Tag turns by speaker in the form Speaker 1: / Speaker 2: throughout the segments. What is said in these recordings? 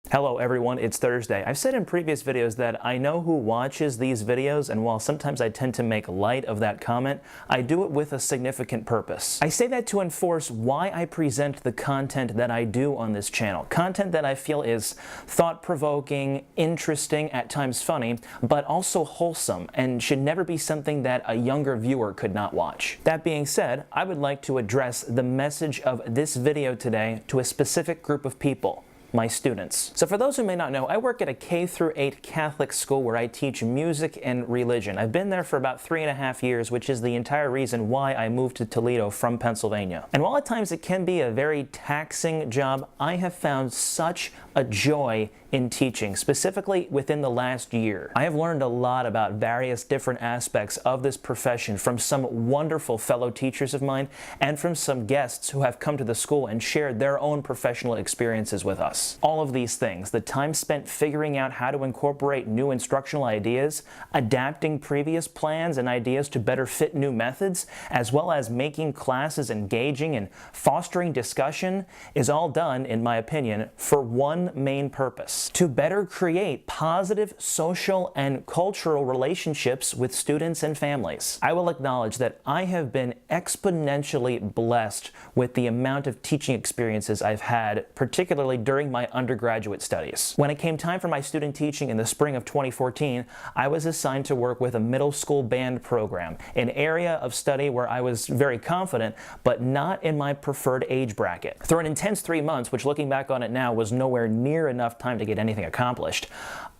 Speaker 1: Hello everyone, it's Thursday. I've said in previous videos that I know who watches these videos, and while sometimes I tend to make light of that comment, I do it with a significant purpose. I say that to enforce why I present the content that I do on this channel. Content that I feel is thought-provoking, interesting, at times funny, but also wholesome, and should never be something that a younger viewer could not watch. That being said, I would like to address the message of this video today to a specific group of people. My students. So for those who may not know, I work at a K-8 Catholic school where I teach music and religion. I've been there for about 3.5 years, which is the entire reason why I moved to Toledo from Pennsylvania. And while at times it can be a very taxing job, I have found such a joy in teaching, specifically within the last year. I have learned a lot about various different aspects of this profession from some wonderful fellow teachers of mine and from some guests who have come to the school and shared their own professional experiences with us. All of these things, the time spent figuring out how to incorporate new instructional ideas, adapting previous plans and ideas to better fit new methods, as well as making classes engaging and fostering discussion, is all done, in my opinion, for one main purpose: to better create positive social and cultural relationships with students and families. I will acknowledge that I have been exponentially blessed with the amount of teaching experiences I've had, particularly during my undergraduate studies. When it came time for my student teaching in the spring of 2014, I was assigned to work with a middle school band program, an area of study where I was very confident, but not in my preferred age bracket. Through an intense 3 months, which looking back on it now was nowhere near enough time to get anything accomplished,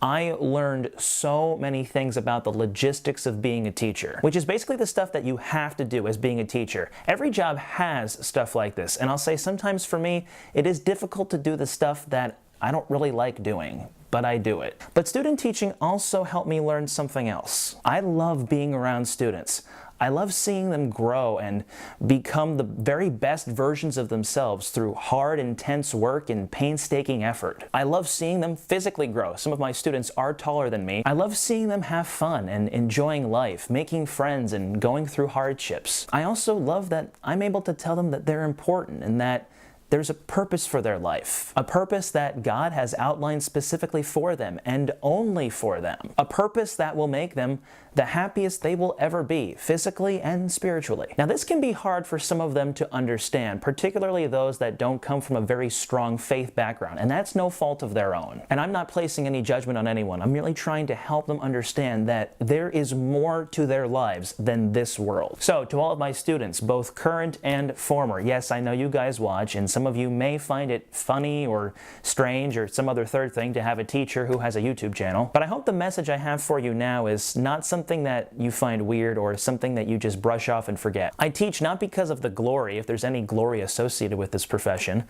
Speaker 1: I learned so many things about the logistics of being a teacher, which is basically the stuff that you have to do as being a teacher. Every job has stuff like this, and I'll say sometimes for me, it is difficult to do the stuff that I don't really like doing, but I do it. But student teaching also helped me learn something else. I love being around students. I love seeing them grow and become the very best versions of themselves through hard, intense work and painstaking effort. I love seeing them physically grow. Some of my students are taller than me. I love seeing them have fun and enjoying life, making friends and going through hardships. I also love that I'm able to tell them that they're important and that there's a purpose for their life, a purpose that God has outlined specifically for them and only for them, a purpose that will make them the happiest they will ever be, physically and spiritually. Now, this can be hard for some of them to understand, particularly those that don't come from a very strong faith background, and that's no fault of their own. And I'm not placing any judgment on anyone. I'm merely trying to help them understand that there is more to their lives than this world. So, to all of my students, both current and former, yes, I know you guys watch, and some of you may find it funny or strange or some other third thing to have a teacher who has a YouTube channel, but I hope the message I have for you now is not something that you find weird or something that you just brush off and forget. I teach not because of the glory, if there's any glory associated with this profession.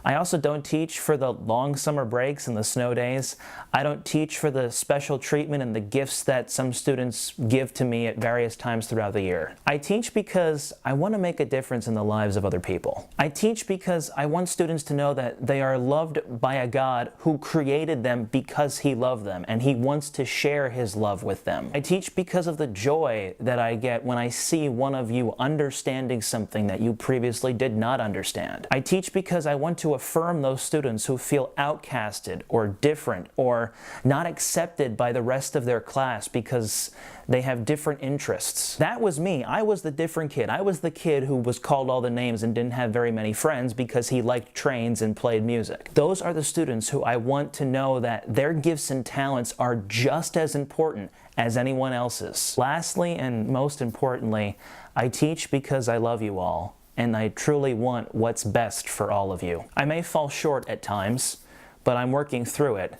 Speaker 1: I also don't teach for the long summer breaks and the snow days. I don't teach for the special treatment and the gifts that some students give to me at various times throughout the year. I teach because I want to make a difference in the lives of other people. I teach because I want students to know that they are loved by a God who created them because He loved them and He wants to share His love with them. I teach because of the joy that I get when I see one of you understanding something that you previously did not understand. I teach because I want to affirm those students who feel outcasted or different or not accepted by the rest of their class because they have different interests. That was me. I was the different kid. I was the kid who was called all the names and didn't have very many friends because he liked trains and played music. Those are the students who I want to know that their gifts and talents are just as important as anyone else's. Lastly, and most importantly, I teach because I love you all, and I truly want what's best for all of you. I may fall short at times, but I'm working through it.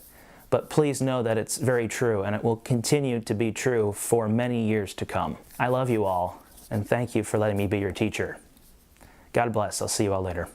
Speaker 1: But please know that it's very true, and it will continue to be true for many years to come. I love you all, and thank you for letting me be your teacher. God bless. I'll see you all later.